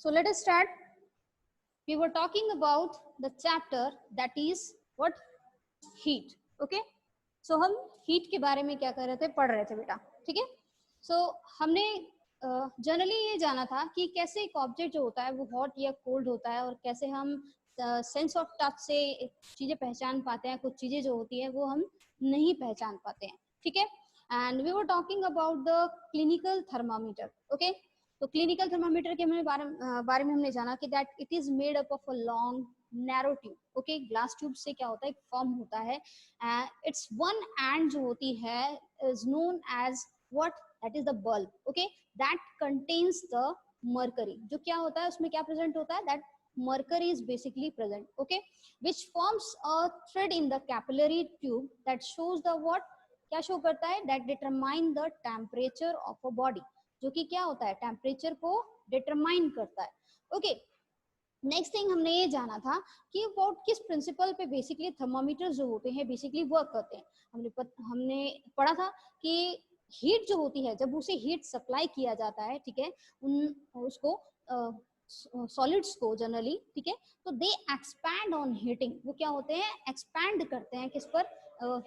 So let us start. We were talking about the chapter that is what? Heat. Okay. So हम heat के बारे में क्या कर रहे थे, पढ़ रहे थे बेटा, ठीक है. So हमने जनरली ये जाना था कि कैसे एक ऑब्जेक्ट जो होता है वो हॉट या कोल्ड होता है और कैसे हम सेंस ऑफ टच से चीजें पहचान पाते हैं, कुछ चीजें जो होती है वो हम नहीं पहचान पाते हैं, ठीक है. And we were talking about the clinical thermometer. Okay. तो क्लिनिकल थर्मामीटर के बारे में हमने जाना कि that it is made up of a long narrow tube. Okay. Glass tube से क्या होता है, फॉर्म होता है. इट्स वन एंड जो होती है is known as what, that is the bulb. Okay. That contains the mercury. जो क्या होता है उसमें क्या प्रेजेंट होता है, that mercury is basically present. Okay. Which forms a thread in the capillary tube that shows the what, क्या show करता है, that determine the temperature of a body. जो कि क्या होता है, टेम्परेचर को डिटरमाइन करता है. ओके. नेक्स्ट थिंग हमने ये जाना था कि वो किस प्रिंसिपल पे बेसिकली थर्मामीटर जो होते हैं बेसिकली वर्क करते हैं. हमने पढ़ा था कि हीट जो होती है, जब उसे हीट सप्लाई किया जाता है, ठीक है, उसको सॉलिड्स को जनरली, ठीक है, तो दे एक्सपैंड ऑन हीटिंग. वो क्या होते हैं, एक्सपैंड करते हैं किस पर,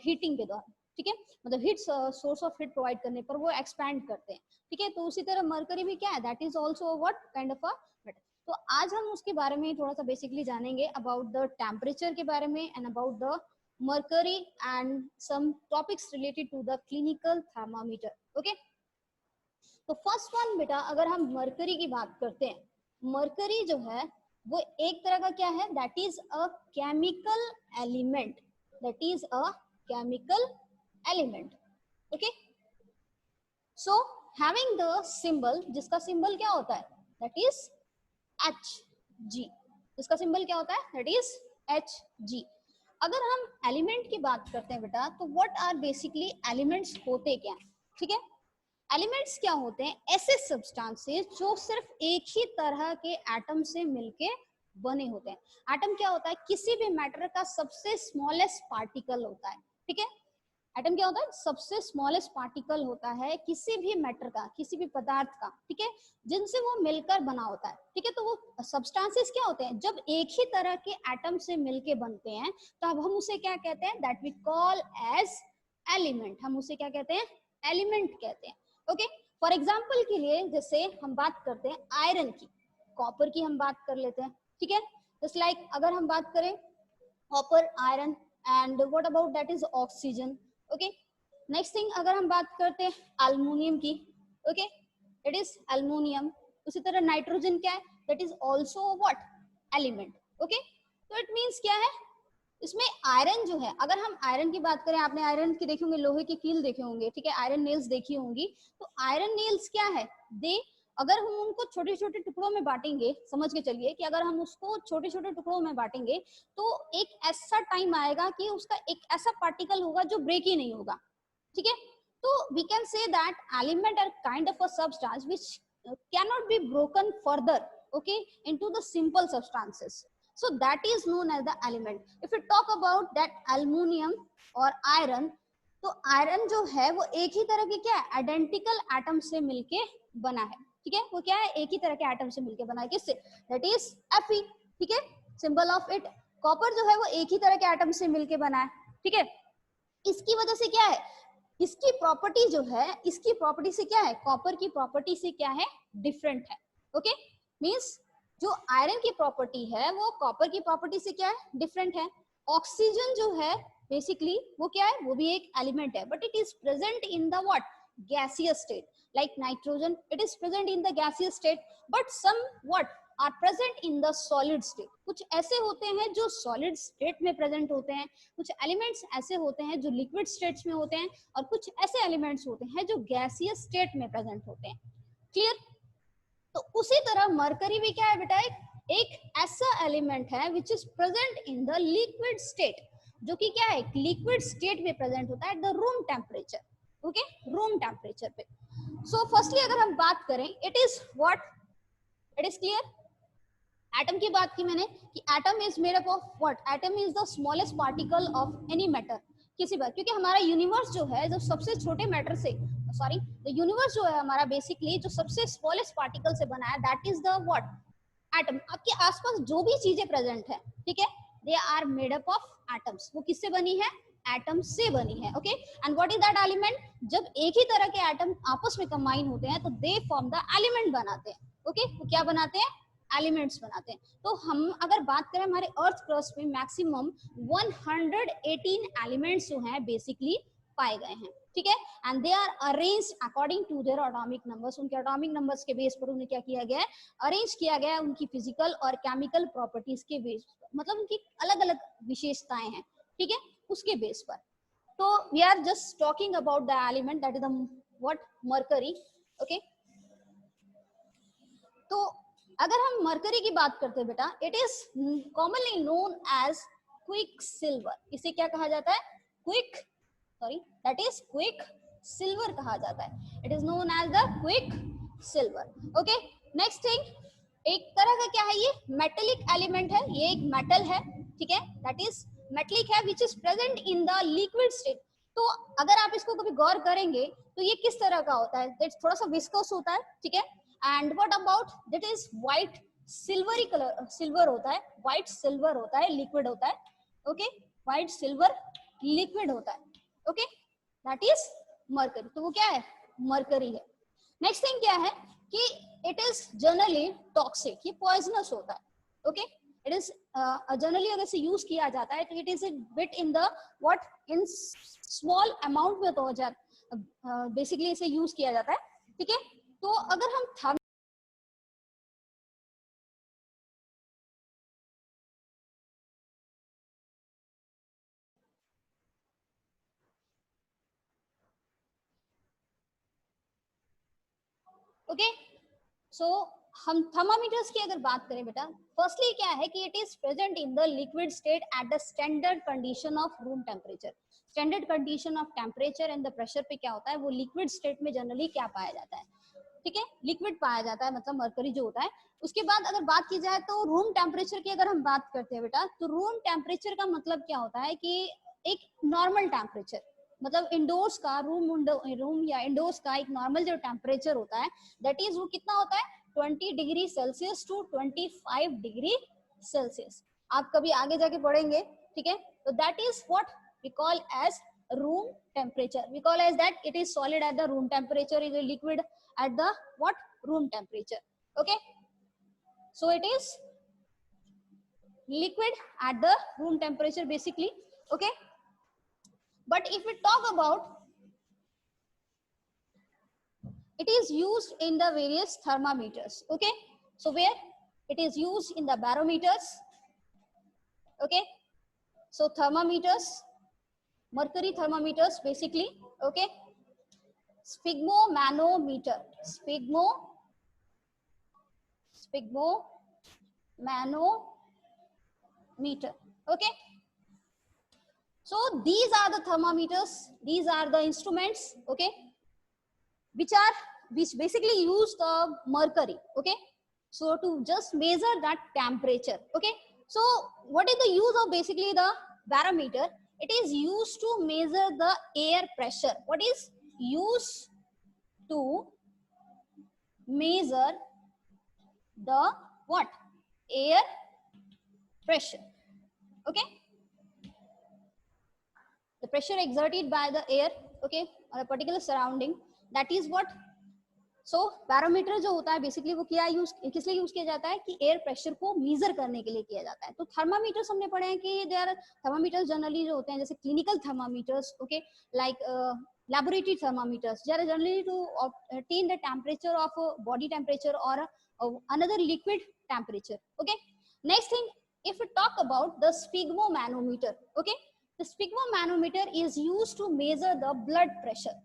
हीटिंग के द्वारा, ठीक है, मतलब heat source of heat provide करने पर वो एक्सपैंड करते हैं, ठीक है. तो उसी तरह मरकरी भी क्या है, that is also what kind of a metal. तो आज हम उसके बारे में थोड़ा सा बेसिकली जानेंगे अबाउट द टेम्परेचर के बारे में and about the mercury and some topics related to the clinical thermometer. Okay. तो फर्स्ट वन बेटा, अगर हम मरकरी की बात करते हैं, मरकरी जो है वो एक तरह का क्या है, that is a chemical element. That is a chemical element. Okay. So having the symbol, जिसका सिंबल क्या होता है, दैट इज Hg. इसका सिंबल क्या होता है, दैट इज Hg. अगर हम एलिमेंट की बात करते हैं बेटा, तो व्हाट आर बेसिकली एलिमेंट्स होते क्या, ठीक है. एलिमेंट्स क्या होते हैं, ऐसे सब्सटेंसेस जो सिर्फ एक ही तरह के एटम से मिलके बने होते हैं. एटम क्या होता है, किसी भी मैटर का सबसे स्मॉलेस्ट पार्टिकल होता है, ठीक है. एटम क्या होता है, सबसे स्मॉलेस्ट पार्टिकल होता है किसी भी मैटर का, किसी भी पदार्थ का, ठीक है, जिनसे वो मिलकर बना होता है, ठीक है. तो वो सब्सटेंसेस क्या होते हैं, जब एक ही तरह के एटम से मिलके बनते हैं तो अब हम उसे क्या कहते हैं, that we call as element. हम उसे क्या कहते हैं, एलिमेंट कहते हैं. ओके. फॉर एग्जाम्पल के लिए जैसे हम बात करते हैं आयरन की, कॉपर की हम बात कर लेते हैं, ठीक है. जस्ट लाइक अगर हम बात करें copper, iron and what about that is oxygen. Okay. Next thing अगर हम बात करते हैं एल्युमिनियम की, ओके, इट इज एल्युमिनियम. उसी तरह नाइट्रोजन क्या है, that is also what, element. Okay. तो इट मीन्स क्या है, इसमें आयरन जो है, अगर हम आयरन की बात करें, आपने आयरन की देखी होंगे, लोहे की कील देखे होंगे, ठीक है, आयरन नेल्स देखी होंगी. तो आयरन नेल्स क्या है, दे, अगर हम उनको छोटे छोटे टुकड़ों में बांटेंगे, समझ के चलिए कि अगर हम उसको छोटे छोटे टुकड़ों में बांटेंगे तो एक ऐसा टाइम आएगा कि उसका एक ऐसा पार्टिकल होगा जो ब्रेक ही नहीं होगा, ठीक है. तो we can say that element are kind of a substance which cannot be broken further, okay, into the simple substances. So that is known as the element. If we talk about that aluminum or iron, तो iron जो है वो एक ही तरह के क्या है, identical atom से मिलके बना है, ठीक है. वो क्या है, एक ही तरह के एटम से मिलके बना है, किससे, दैट इज Fe, ठीक है, सिंबल ऑफ इट. कॉपर जो है वो एक ही तरह के एटम से मिलके बना है, ठीक है. इसकी वजह से क्या है, इसकी प्रॉपर्टी जो है, इसकी प्रॉपर्टी से क्या है, कॉपर की प्रॉपर्टी से क्या है, डिफरेंट है. ओके. मींस जो आयरन की प्रॉपर्टी है वो कॉपर की प्रॉपर्टी से क्या है, डिफरेंट है. ऑक्सीजन जो है बेसिकली वो क्या है, वो भी एक एलिमेंट है, but it is present in the what, gaseous state. Like nitrogen, it is present in the gaseous state, but some what are present in the solid state. कुछ ऐसे होते हैं जो सॉलिड स्टेट में प्रेजेंट होते हैं, कुछ एलिमेंट्स ऐसे होते हैं जो लिक्विड स्टेट्स में होते हैं, और कुछ ऐसे एलिमेंट्स होते हैं जो गैसियस स्टेट में प्रेजेंट होते हैं. क्लियर. तो उसी तरह मरकरी भी क्या है बेटा, एक ऐसा एलिमेंट है विच is present in the liquid state, जो कि क्या है, लिक्विड स्टेट में प्रेजेंट होता है at the room temperature. Okay, room temperature पे. सो फर्स्टली अगर हम बात करें, it is what, it is clear. Atom की बात की मैंने कि atom is made up of what, atom is the smallest particle of any matter, किसी बात, क्योंकि हमारा यूनिवर्स जो है, जो सबसे छोटे मैटर से, सॉरी, द यूनिवर्स जो है हमारा बेसिकली जो सबसे स्मॉलेस्ट पार्टिकल से बना है, that is the what, atom, आपके आसपास जो भी चीजें प्रेजेंट है, ठीक है, they are made up of atoms, वो किससे बनी है, एटम से बनी है, okay. And what is that element, जब एक ही तरह के एटम आपस में कंबाइन होते हैं तो दे फॉर्म द एलिमेंट बनाते हैं, ओके, वो क्या बनाते हैं, एलिमेंट्स बनाते हैं। तो हम अगर बात करें हमारे अर्थ क्रस्ट में मैक्सिमम 118 एलिमेंट्स जो हैं बेसिकली पाए गए हैं, ठीक है। And they are arranged according to their atomic numbers, उनके एटॉमिक नंबर्स के बेस पर उन्हें क्या किया गया है, अरेंज किया गया है उनकी फिजिकल और केमिकल प्रॉपर्टीज के बेस पर, मतलब उनकी अलग अलग विशेषताएं हैं, ठीक है, उसके बेस पर। तो we are just talking about the element that is the what, mercury, okay. तो अगर हम मरकरी की बात करते हैं बेटा, it is commonly known as quick silver, इसे क्या कहा जाता है, quick, sorry that is quick silver कहा जाता है, it is known as the quick silver, okay. Next thing, एक तरह का क्या है ये, मेटेलिक एलिमेंट है, ये एक मेटल है, ठीक है, दैट इज मेटेलिक है विच is present in the liquid state. तो अगर आप इसको कभी गौर करेंगे तो ये किस तरह का होता है, थोड़ा सा विस्कोस होता है, ठीक है। And what about that is white silvery colour, silver होता है, व्हाइट सिल्वर होता है, लिक्विड होता है, ओके, व्हाइट सिल्वर लिक्विड होता है, ओके, दैट इज मरकरी। तो वो क्या है, मरकरी है। नेक्स्ट थिंग क्या है कि इट इज जनरली टॉक्सिक, ये पॉइजनस होता है, ओके, इट इज जनरली अगर से यूज किया जाता है तो it is bit in the what, in small amount में, तो बेसिकली इसे यूज किया जाता है, ठीक है। तो अगर हम थर्म ओके, सो हम थर्मामीटर्स की अगर बात करें बेटा, फर्स्टली क्या है कि it is present in the liquid state at the standard condition of room temperature, standard condition of temperature and the pressure पे क्या होता है, वो लिक्विड स्टेट में जनरली क्या पाया जाता है, ठीक है, लिक्विड पाया जाता है, मतलब मरकरी जो होता है। उसके बाद अगर बात की जाए तो रूम टेम्परेचर की अगर हम बात करते हैं बेटा, तो रूम टेम्परेचर का मतलब क्या होता है कि एक नॉर्मल टेम्परेचर, मतलब इंडोर्स का रूम या इंडोर्स का एक नॉर्मल जो टेम्परेचर होता है, दैट इज वो कितना होता है, 20 degree Celsius to 25 degree Celsius. आप कभी आगे जाके पढ़ेंगे, ठीक है। तो that is what we call as room temperature, we call as that it is solid at the room temperature, is a liquid at the what, room temperature, okay. So it is liquid at the room temperature basically, okay. But if we talk about, it is used in the various thermometers, okay. So where it is used in the barometers, okay. So thermometers, mercury thermometers basically, okay. Sphygmomanometer, sphygmomanometer, okay. So these are the thermometers, these are the instruments, okay, which basically use the mercury, okay, so to just measure that temperature, okay. So what is the use of basically the barometer, it is used to measure the air pressure, what is used to measure the what, air pressure, okay, the pressure exerted by the air, okay, on a particular surrounding, that is what. So barometer जो होता है basically वो क्या use, किस लिए use किया जाता है कि एयर प्रेशर को मेजर करने के लिए किया जाता है। तो थर्मामीटर्स हमने पढ़े हैं कि दे आर थर्मामीटर्स जनरली जो होते हैं जैसे clinical thermometers, okay, like laboratory thermometers, they are generally to obtain the temperature of body temperature or another liquid temperature, okay. Next thing, if we talk about the sphygmomanometer, okay, the sphygmomanometer is used to measure the blood pressure,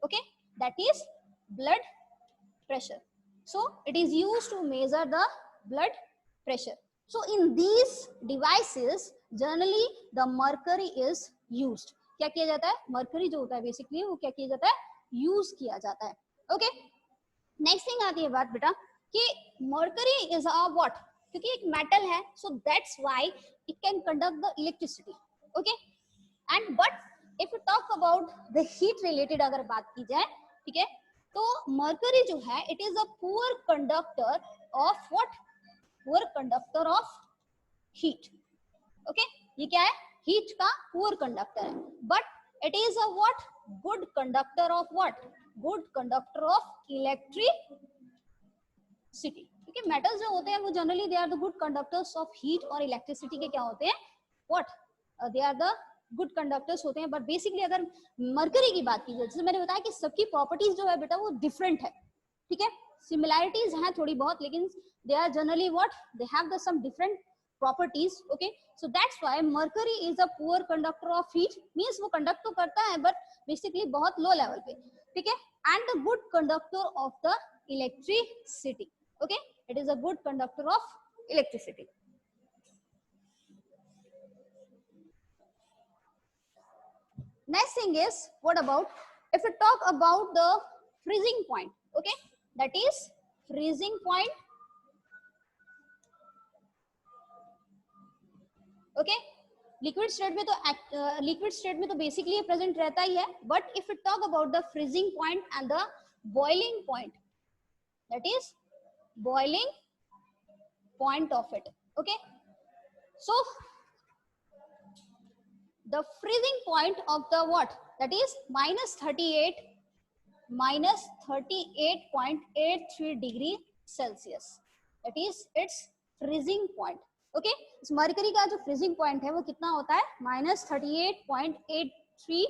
okay, that is blood pressure. So it is used to measure the blood pressure. So in these devices generally the mercury is used. क्या किया जाता है, mercury जो होता है basically वो क्या किया जाता है, यूज किया जाता है, ओके। नेक्स्ट थिंग आती है बात बेटा कि मरकरी इज अ व्हाट, क्योंकि एक मेटल है, so that's why it can conduct the electricity, okay. And but if you talk about the heat related अगर बात की जाए, ठीक है, तो मरकरी जो है it is a poor conductor of what, poor conductor of heat. Okay, ये क्या है, हीट का पुअर कंडक्टर है, but it is a what, good conductor of what, good conductor of electricity. क्योंकि मेटल्स जो होते हैं वो generally they are the good conductors of heat और इलेक्ट्रिसिटी के क्या होते हैं, what, they are the good conductors होते हैं। बट बेसिकली अगर मरकरी की बात की जाए, जैसे मैंने बताया कि सबकी प्रॉपर्टीज जो है बेटा वो डिफरेंट है, ठीक है, सिमिलैरिटीज हैं थोड़ी बहुत, लेकिन they are generally what, they have the some different properties, okay, so that's why mercury is a poor conductor of heat, means वो conduct तो करता है but basically बहुत low level पे, ठीक है, and the good conductor of the electricity, okay, it is a good conductor of electricity. Next thing is, what about if we talk about the freezing point, okay, that is freezing point, okay, liquid state में तो liquid state में तो basically present रहता ही है, but if you talk about the freezing point and the boiling point, that is boiling point of it, okay, so the freezing point of the what, that is -38.83 degree Celsius, that is it's freezing point, okay, इस mercury का जो freezing point है वो कितना होता है, -38.83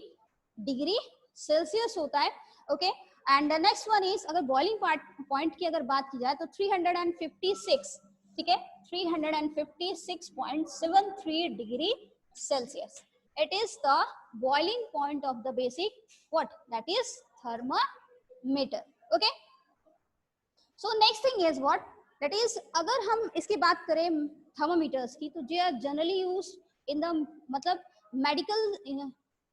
degree Celsius होता है, okay, and the next one is, अगर बॉइलिंग पॉइंट की अगर बात की जाए तो 356, ठीक है, 356.73 degree Celsius, it is the boiling point of the basic what, that is thermometer, okay, so next thing is what, that is अगर हम इसकी बात करें थर्मोमीटर्स की, तो जे are generally use in the, मतलब मेडिकल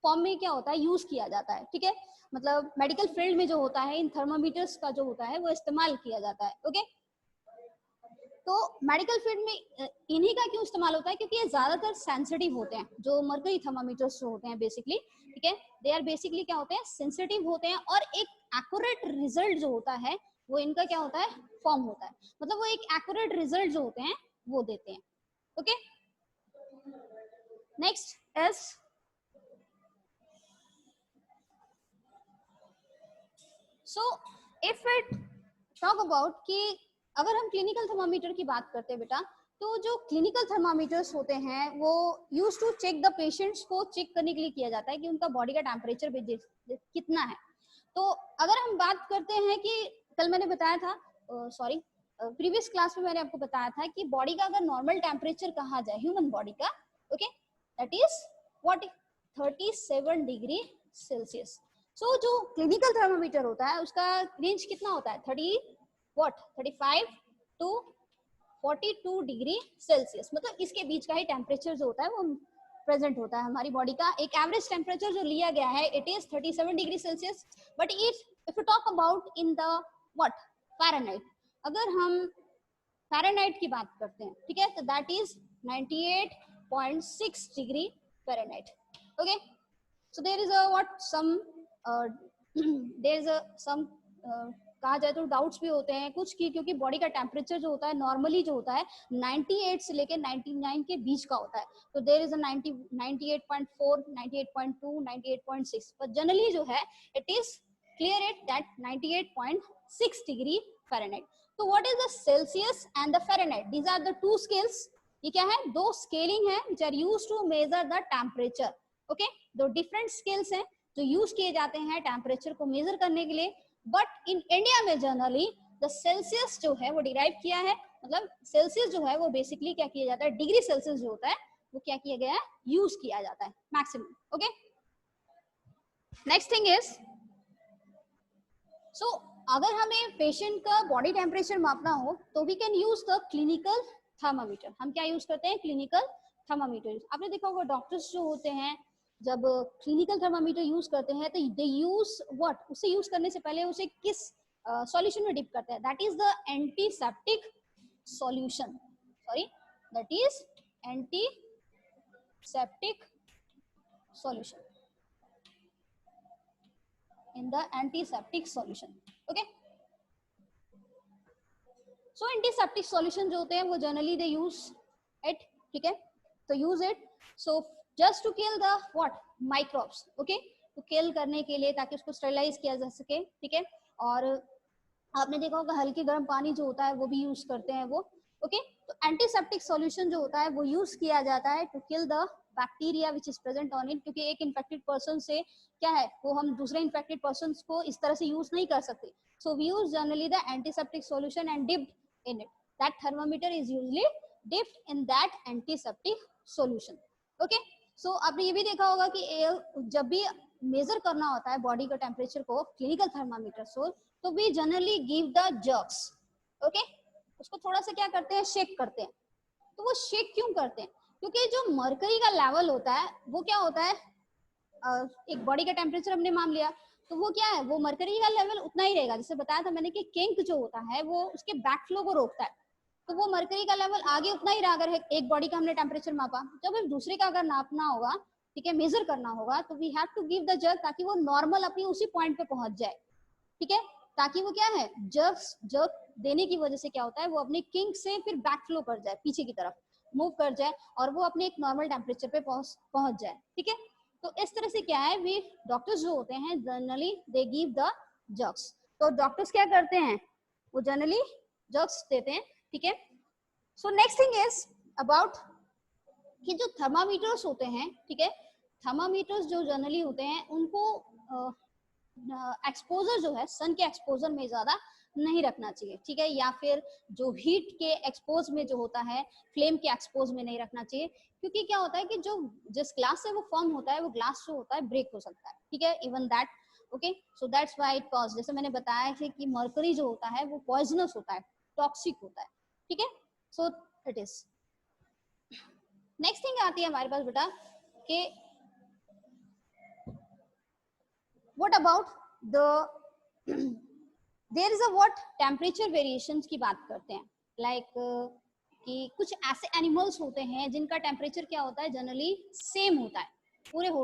फॉर्म में क्या होता है, यूज किया जाता है, ठीक है, मतलब मेडिकल फील्ड में जो होता है इन थर्मोमीटर्स का जो होता है वो इस्तेमाल किया जाता है, ओके, तो मेडिकल फील्ड में इन्हीं का क्यों इस्तेमाल होता है, क्योंकि ये ज्यादातर सेंसिटिव होते हैं, जो मरकरी थर्मामीटर्स जो होते हैं बेसिकली, ठीक है, दे आर बेसिकली क्या होते हैं, सेंसिटिव होते हैं, और एक एक्यूरेट रिजल्ट जो होता है वो इनका क्या होता है, फॉर्म होता है, मतलब वो एक एक्यूरेट रिजल्ट जो होते हैं वो देते हैं, okay, next is, so if it talk about कि अगर हम क्लिनिकल थर्मामीटर की बात करते हैं बेटा, तो जो क्लिनिकल थर्मामीटर्स होते हैं वो use to check the patients को चेक करने के लिए किया जाता है कि उनका बॉडी का टेम्परेचर कितना है। तो अगर हम बात करते हैं कि कल मैंने बताया था, सॉरी प्रीवियस क्लास में मैंने आपको बताया था कि बॉडी का अगर नॉर्मल टेम्परेचर कहा जाए ह्यूमन बॉडी का, okay, that is what, 37 degree Celsius. So जो क्लिनिकल थर्मामीटर होता है उसका रेंज कितना होता है, 35 टू 42 डिग्री सेल्सियस, मतलब इसके बीच का ही टेम्परेचर जो होता है वो प्रेजेंट होता है हमारी बॉडी का। एक एवरेज टेम्परेचर जो लिया गया है it is 37 degree Celsius, but if you talk about in the what, Fahrenheit, अगर हम फ़ारेनहाइट की बात करते हैं, ठीक है, तो that is 98.6 degree Fahrenheit, okay, so there is a what some there is a some कहा जाए तो डाउट्स भी होते हैं कुछ की, क्योंकि बॉडी का टेम्परेचर जो होता है नॉर्मली जो होता है 98 से लेके 99 के बीच का होता है, तो देयर इज अ 98.4, 98.2, 98.6, पर जनरली जो है it is clear it that 98.6 degree Fahrenheit. तो what is the Celsius and the Fahrenheit, these are the two scales, ये क्या है, दो स्केलिंग है which are used to measure the temperature, okay, दो डिफरेंट स्केल्स हैं जो यूज किए जाते हैं टेम्परेचर को मेजर करने के लिए, बट इन इंडिया में जनरली द सेल्सियस जो है वो डिराइव किया है, मतलब सेल्सियस जो है वो बेसिकली क्या किया जाता है, डिग्री सेल्सियस जो होता है वो क्या किया गया है, यूज किया जाता है maximum, okay, next thing is, so अगर हमें पेशेंट का बॉडी टेम्परेचर मापना हो तो we can use the clinical thermometer. हम क्या यूज करते हैं, क्लिनिकल थर्मामीटर। आपने देखा होगा डॉक्टर्स जो होते हैं जब क्लिनिकल थर्मामीटर यूज करते हैं तो दे यूज व्हाट, उसे यूज करने से पहले उसे किस सॉल्यूशन में डिप करते हैं, that is the antiseptic solution, sorry that is antiseptic solution, in the antiseptic solution, okay, so antiseptic solution जो होते हैं वो जनरली दे यूज इट, ठीक है, तो use it so just to kill the what microbes, okay, तो kill करने के लिए ताकि उसको स्टेरिलाइज किया जा सके, ठीक है। और आपने देखा होगा हल्के गर्म पानी जो होता है वो भी यूज करते हैं वो, ओके। तो एंटीसेप्टिक सॉल्यूशन जो होता है वो यूज किया जाता है to kill the bacteria which is present on it, क्योंकि एक इन्फेक्टेड पर्सन से क्या है वो हम दूसरे इन्फेक्टेड पर्सन को इस तरह से यूज नहीं कर सकते, so we use generally the antiseptic solution and dipped in it, that thermometer is usually dipped in that antiseptic solution, okay. So आपने ये भी देखा होगा कि जब भी मेजर करना होता है बॉडी का टेम्परेचर को क्लिनिकल थर्मामीटर से, तो we generally give the jerks, okay, उसको थोड़ा सा क्या करते हैं शेक करते हैं। तो वो शेक क्यों करते हैं? क्योंकि जो मरकरी का लेवल होता है वो क्या होता है, एक बॉडी का टेम्परेचर हमने मान लिया तो वो क्या है, वो मरकरी का लेवल उतना ही रहेगा, जैसे बताया था मैंने कि किंक जो होता है वो उसके बैकफ्लो को रोकता है, तो वो मरकरी का लेवल आगे उतना ही रहा। अगर एक बॉडी का हमने टेम्परेचर मापा, जब हम दूसरे का अगर नापना होगा, ठीक है, मेजर करना होगा, तो we have to give the jerk ताकि वो नॉर्मल अपनी उसी पॉइंट पे पहुंच जाए, ठीक है, ताकि वो क्या है जर्क देने की वजह से क्या होता है वो अपने किंक से फिर बैकफ्लो कर जाए, पीछे की तरफ मूव कर जाए और वो अपने एक नॉर्मल टेम्परेचर पे पहुंच जाए, ठीक है। तो इस तरह से क्या है, वी डॉक्टर्स जो होते हैं generally they give the jerks, तो डॉक्टर्स क्या करते हैं वो जनरली जर्क्स देते हैं, ठीक है। So next thing is about कि जो थर्मामीटर्स होते हैं, ठीक है, थर्मामीटर्स जो जनरली होते हैं उनको एक्सपोजर जो है सन के एक्सपोजर में ज्यादा नहीं रखना चाहिए, ठीक है, या फिर जो हीट के एक्सपोज में जो होता है फ्लेम के एक्सपोज में नहीं रखना चाहिए, क्योंकि क्या होता है कि जो जिस ग्लास से वो फॉर्म होता है वो ग्लास जो होता है ब्रेक हो सकता है, ठीक है, even that, okay. So that's why it cause, जैसे मैंने बताया है कि मर्करी जो होता है वो पॉइजनस होता है, टॉक्सिक होता है, ठीक है। So it is next thing आती है हमारे पास बेटा कि what about the there is a what temperature variations की बात करते हैं, लाइक कि कुछ ऐसे एनिमल्स होते हैं जिनका टेम्परेचर क्या होता है जनरली सेम होता है पूरे हो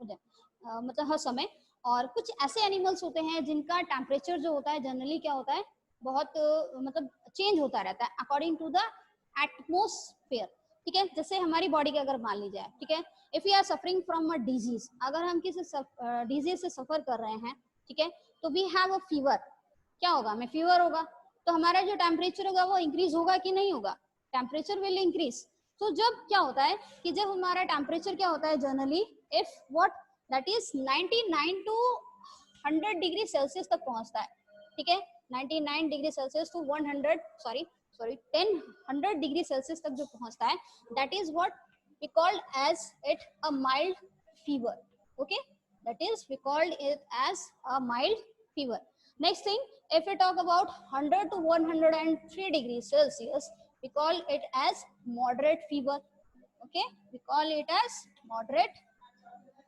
मतलब हर समय, और कुछ ऐसे एनिमल्स होते हैं जिनका टेम्परेचर जो होता है जनरली क्या होता है बहुत मतलब चेंज होता रहता है अकॉर्डिंग टू द एटमोस्फेयर, ठीक है। जैसे हमारी बॉडी का अगर मान ली जाए, ठीक है, if you are suffering from a disease, अगर हम किसी डिजीज से सफर कर रहे हैं, ठीक है, तो वी हैव अ फीवर, क्या होगा, हमें फीवर होगा, तो हमारा जो टेम्परेचर होगा वो इंक्रीज होगा कि नहीं होगा, टेम्परेचर विल इंक्रीज। तो जब क्या होता है कि जब हमारा टेम्परेचर क्या होता है generally if what that is 99 to 100 degree Celsius तक पहुंचता है, ठीक है, 99 degree Celsius to 100 sorry 100 degree Celsius तक जो पहुंचता है, that is what we called as it a mild fever, okay, that is we called it as a mild fever. Next thing, if we talk about 100 to 103 degrees Celsius, we call it as moderate fever, okay, we call it as moderate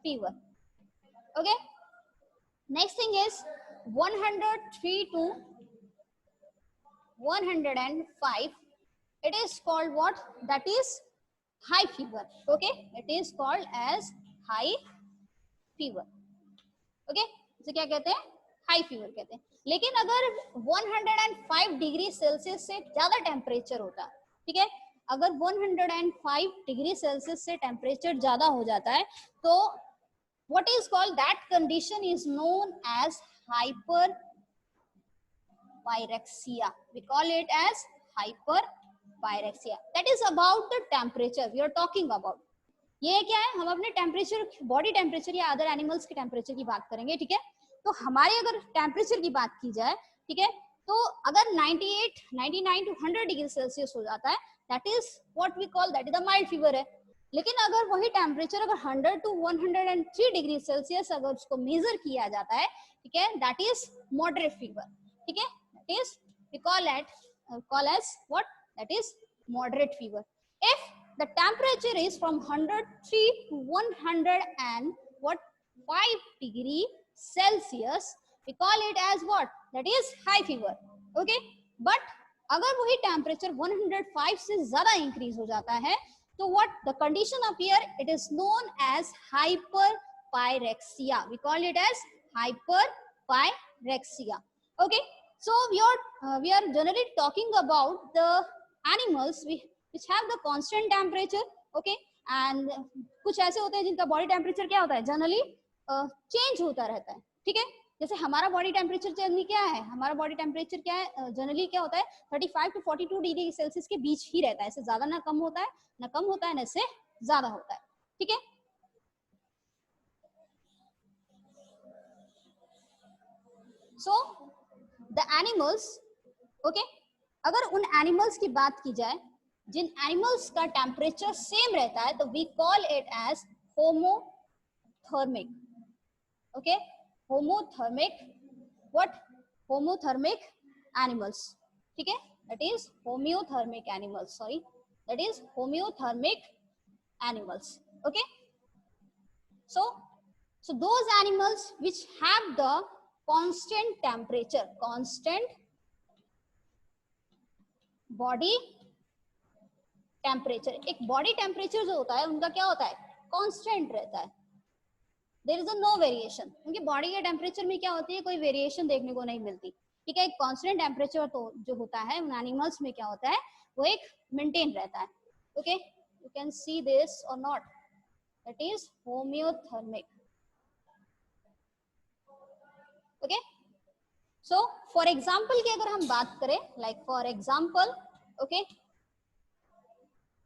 fever, okay. Next thing is 103 to 105, it is called what, that is high fever, okay, it is called as high fever, okay, इसे क्या कहते हैं, high fever कहते हैं। लेकिन अगर 105 degree Celsius से ज्यादा टेम्परेचर होता, ठीक है, अगर 105 डिग्री सेल्सियस से टेम्परेचर ज्यादा हो जाता है तो what is called that condition is known as hyperpyrexia, we call it as hyperpyrexia, that is about the temperature we are talking about. ये क्या है, हम अपने टेम्परेचर बॉडी टेम्परेचर या अदर एनिमल्स के टेम्परेचर की बात करेंगे, ठीक है। तो हमारे अगर टेम्परेचर की बात की जाए, ठीक है, तो अगर 98 99 टू 100 डिग्री सेल्सियस हो जाता है, that is what we call that is the mild fever है। लेकिन अगर वही टेम्परेचर अगर 100 टू 103 डिग्री सेल्सियस अगर उसको मेजर किया जाता है, ठीक है, दैट इज मॉडरेट फीवर, ठीक है, that is we call as what, that is moderate fever. If the temperature is from 103 to 105 degree Celsius, we call it as what, that is high fever, okay. but अगर वही temperature 105 से ज्यादा increase हो जाता है तो what the condition appear, it is known as hyperpyrexia, we call it as hyperpyrexia, okay. So we are generally talking about the animals which have the constant temperature, okay, and कुछ ऐसे होते हैं जिनका body temperature क्या होता है, generally change होता रहता है, ठीक है। जैसे हमारा बॉडी टेम्परेचर जनरली क्या है, हमारा बॉडी टेम्परेचर क्या है, जनरली क्या होता है 35 टू 42 डिग्री सेल्सियस के बीच ही रहता है, इससे ज्यादा ना कम होता है, ना कम होता है, ना इससे ज्यादा होता है, ठीक है। सो द एनिमल्स, ओके, अगर उन एनिमल्स की बात की जाए जिन एनिमल्स का टेम्परेचर सेम रहता है तो we call it as homothermic, okay, homothermic, what, homothermic animals, ठीक है, that is homeothermic animals, sorry, that is homeothermic animals, okay. So those animals which have the constant temperature, constant body temperature, एक body temperature जो होता है उनका क्या होता है, constant रहता है, there is a no variation, उनकी body के temperature में क्या होती है, कोई variation देखने को नहीं मिलती, ठीक है। एक constant temperature तो जो होता है उन animals में क्या होता है, वो एक maintain रहता है, okay, you can see this or not, that is homeothermic, okay. So for example की अगर हम बात करें, like for example, okay,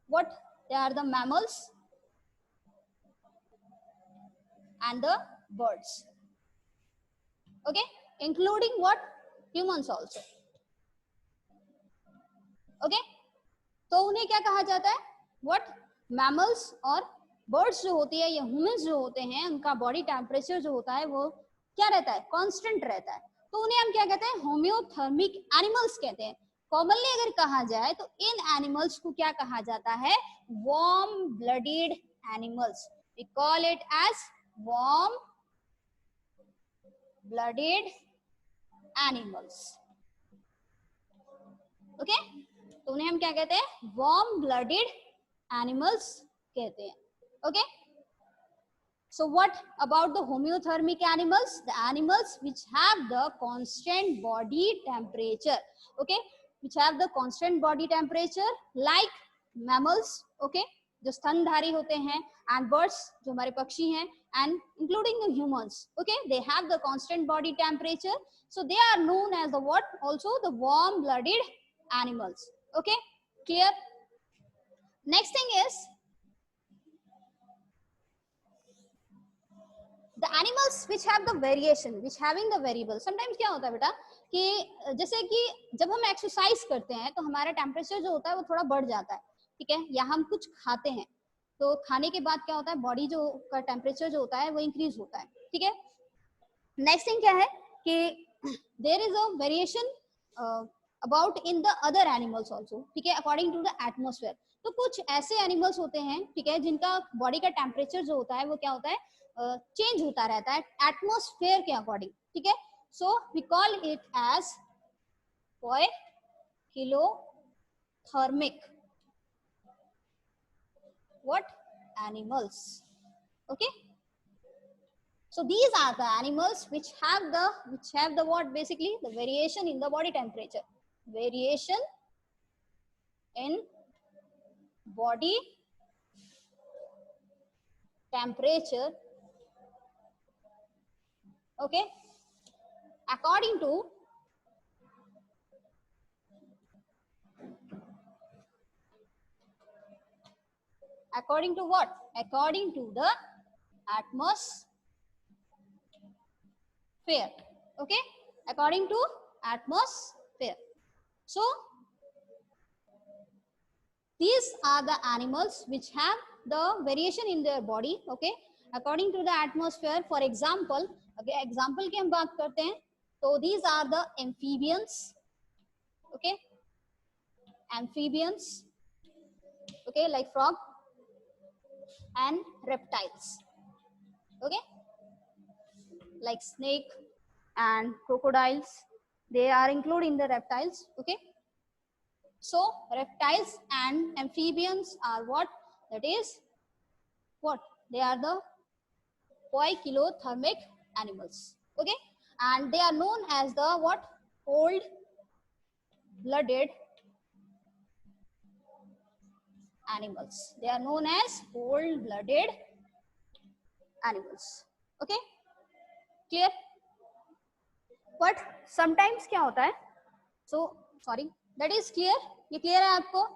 what, they are the mammals and the birds, okay, including what, humans also, okay. तो उन्हें क्या कहा जाता है, व्हाट, मैमल्स और बर्ड्स जो होती है या ह्यूमंस जो होते हैं उनका बॉडी टेम्परेचर जो होता है वो क्या रहता है, कांस्टेंट रहता है, तो उन्हें हम क्या कहते हैं, होम्योथर्मिक एनिमल्स कहते हैं। कॉमनली अगर कहा जाए तो इन एनिमल्स को क्या कहा जाता है, warm blooded animals, we call it as warm blooded animals, okay. तो उन्हें हम क्या कहते हैं, वार्म ब्लडेड एनिमल्स कहते हैं, okay. So what about the homeothermic animals? The animals which have the constant body temperature, okay, which have the constant body temperature like mammals, okay, जो स्तनधारी होते हैं, and birds जो हमारे पक्षी हैं, and including the humans, okay, they have the constant body temperature, so they are known as the what, also the warm blooded animals, okay, clear? Next thing is the animals which have the variation, which having the variable, sometimes क्या होता है बेटा कि जैसे कि जब हम exercise करते हैं तो हमारा टेम्परेचर जो होता है वो थोड़ा बढ़ जाता है, ठीक है, या हम कुछ खाते हैं तो खाने के बाद क्या होता है, बॉडी जो का टेम्परेचर जो होता है वो इंक्रीज होता है, ठीक है। नेक्स्ट थिंग क्या है कि there is a variation about in the other animals also, ठीक है, अकॉर्डिंग टू द एटमॉस्फेयर। तो कुछ ऐसे एनिमल्स होते हैं, ठीक है, जिनका बॉडी का टेम्परेचर जो होता है वो क्या होता है, चेंज होता रहता है एटमॉस्फेयर के अकॉर्डिंग, ठीक है। So we call it as kilothermic what animals, okay. So these are the animals which have the what, basically the variation in the body temperature, variation in body temperature, okay, according to what, according to the atmosphere, okay, according to atmosphere. So these are the animals which have the variation in their body, okay, according to the atmosphere. For example, okay, example की हम बात करते हैं तो these are the amphibians, okay, amphibians, okay, like frog and reptiles, okay, like snake and crocodiles, they are included in the reptiles, okay. So reptiles and amphibians are what, that is what, they are the poikilothermic animals, okay, and they are known as the what, cold blooded animals. They are known as cold blooded animals. Okay, clear? But sometimes क्या होता है, so sorry, that is clear? ये clear है आपको?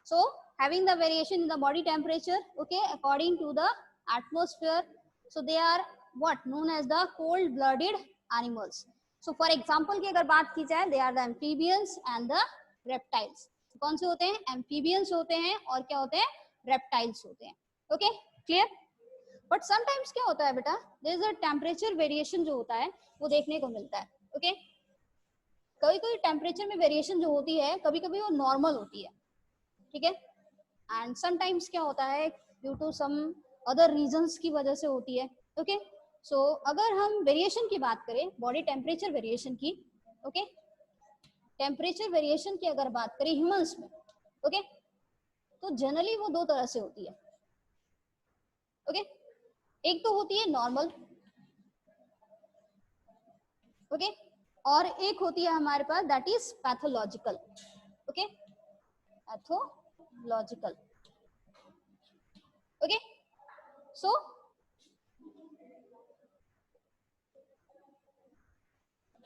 So having the variation in the body temperature, okay, according to the atmosphere, so they are what known as the cold blooded animals. So for example की अगर बात की जाए, they are the amphibians and the reptiles. कौन से होते हैं? Amphibians होते हैं और क्या होते हैं? Reptiles होते हैं. Okay, clear? बट समटाइम्स क्या होता है बेटा, there is a temperature variation जो होता है वो देखने को मिलता है. ओके, कभी कभी टेम्परेचर में वेरिएशन जो होती है कभी कभी वो नॉर्मल होती है, ठीक है, एंड समटाइम्स क्या होता है due to some other reasons की वजह से होती है. ओके, सो अगर हम वेरिएशन की बात करें, बॉडी टेम्परेचर वेरिएशन की, ओके, टेम्परेचर वेरिएशन की अगर बात करें ह्यूमंस में, ओके, तो जनरली वो दो तरह से होती है. ओके, एक तो होती है नॉर्मल, ओके, और एक होती है हमारे पास that is pathological. Okay, pathological. Okay, so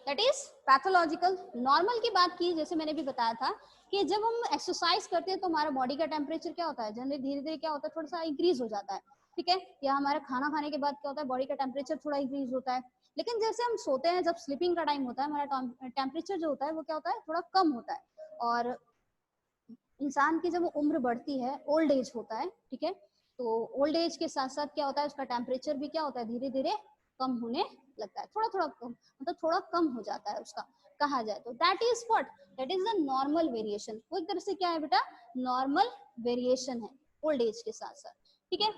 that is pathological. Normal की बात की, जैसे मैंने भी बताया था कि जब हम एक्सरसाइज करते हैं तो हमारा बॉडी का टेम्परेचर क्या होता है, जनरली धीरे धीरे क्या होता है, थोड़ा सा इंक्रीज हो जाता है, ठीक है, या हमारा खाना खाने के बाद क्या होता है, बॉडी का टेम्परेचर थोड़ा इंक्रीज होता है. लेकिन जैसे हम सोते हैं, जब स्लीपिंग का टाइम होता है, हमारा टेम्परेचर जो होता है वो क्या होता है, थोड़ा कम होता है. और इंसान की जब उम्र बढ़ती है, ओल्ड एज होता है, ठीक है, तो ओल्ड एज के साथ साथ क्या होता है, उसका टेम्परेचर भी क्या होता है, धीरे धीरे कम होने लगता है, थोड़ा थोड़ा कम, मतलब थोड़ा कम हो जाता है उसका, कहा जाए तो. That is what, that is the normal variation. वो एक तरह से क्या है बेटा, नॉर्मल वेरिएशन है ओल्ड एज के साथ साथ, ठीक है.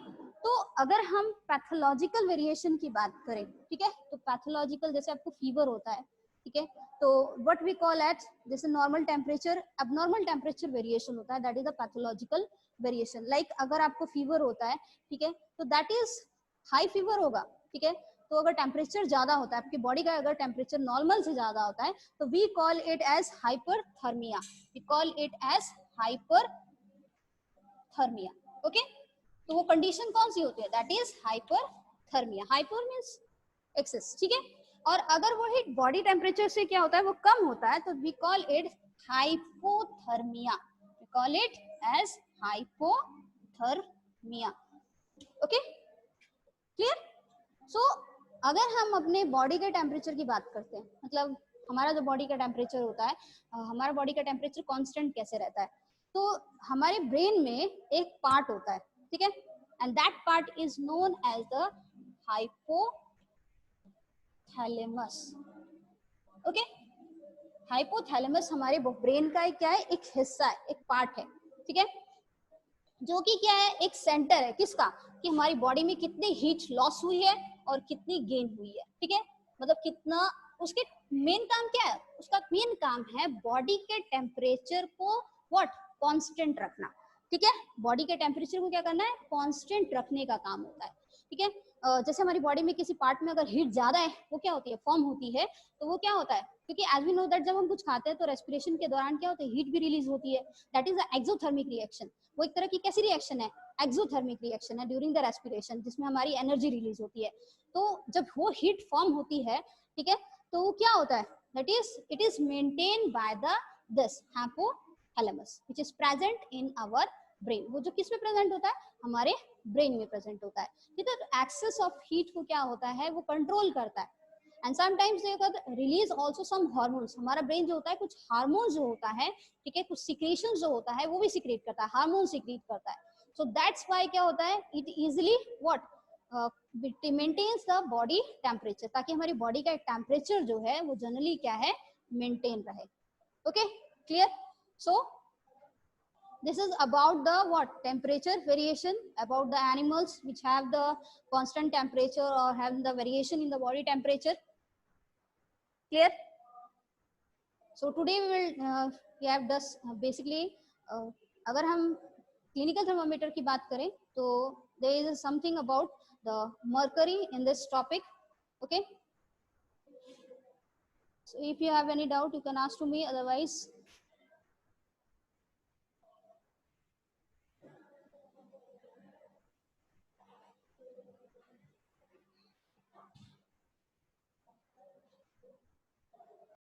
तो अगर हम पैथोलॉजिकल वेरिएशन की बात करें, ठीक है, तो पैथोलॉजिकल जैसे आपको फीवर होता है, ठीक है, तो व्हाट वी कॉल एट, जैसे normal temperature, abnormal temperature variation होता है, that is a pathological variation. Like अगर आपको फीवर होता है, ठीक है, तो दैट इज हाई फीवर होगा, ठीक है, तो अगर टेम्परेचर ज्यादा होता है, आपकी बॉडी का अगर टेम्परेचर नॉर्मल से ज्यादा होता है, तो we call it as hyperthermia. We call it as hyperthermia. Okay, तो वो कंडीशन कौन सी होती है, that is hyperthermia. Hyper means excess, ठीक है. और अगर वो हीट बॉडी टेम्परेचर से क्या होता है, वो कम होता है, तो we call it hypothermia. We call it as hypothermia. Okay, clear? So अगर हम अपने बॉडी के टेम्परेचर की बात करते हैं, मतलब हमारा जो बॉडी का टेम्परेचर होता है, हमारा बॉडी का टेम्परेचर कांस्टेंट कैसे रहता है, तो हमारे ब्रेन में एक पार्ट होता है, ठीक है, and that part is known as the hypothalamus. Okay, hypothalamus हमारे ब्रेन का क्या है, एक हिस्सा है, एक पार्ट है, ठीक है, जो कि क्या है, एक सेंटर है किसका, कि हमारी बॉडी में कितनी हीट लॉस हुई है और कितनी गेन हुई है, ठीक है, मतलब कितना, उसके मेन काम क्या है, उसका मेन काम है बॉडी के टेम्परेचर को व्हाट, कांस्टेंट रखना, ठीक है, बॉडी के टेम्परेचर को क्या करना है, कांस्टेंट रखने का काम होता है, ठीक है. जैसे हमारी बॉडी में किसी पार्ट में अगर हीट ज्यादा है, वो क्या होती है, फॉर्म होती है, तो वो क्या होता है, क्योंकि एज वी नो दैट जब हम कुछ खाते हैं तो रेस्पिरेशन के दौरान क्या होता है, हीट भी रिलीज होती है, that is the exothermic reaction. वो एक तरह की कैसी रिएक्शन है, एक्सोथर्मिक रिएक्शन है ड्यूरिंग द रेस्पिरेशन, जिसमें हमारी एनर्जी रिलीज होती है. तो जब वो हीट फॉर्म होती है, ठीक है, तो वो क्या होता है, that is it is maintain by the this hypothalamus which is present in our brain. वो जो किस में प्रेजेंट होता है, हमारे ब्रेन में प्रेजेंट होता है, ठीक है. तो एक्सेस ऑफ हीट को क्या होता है, वो कंट्रोल करता है. And sometimes release also some hormones. हमारा ब्रेन जो होता है कुछ हार्मोन्स जो होता है, ठीक है, कुछ सिक्रेशन जो होता है वो भी सिक्रेट करता है, हार्मोन सिक्रेट करता है. सो दैट्स व्हाई क्या होता है, it easily what maintains the body temperature, ताकि हमारी बॉडी का टेम्परेचर जो है वो जनरली क्या है, मेंटेन रहे. Okay, clear? So this is about the what, temperature variation, about the animals which have the constant temperature or have the variation in the body temperature. Clear? So today we will we have just basically अगर हम clinical thermometer की बात करें तो there is something about the mercury in this topic. Okay, So if you have any doubt, you can ask to me. Otherwise,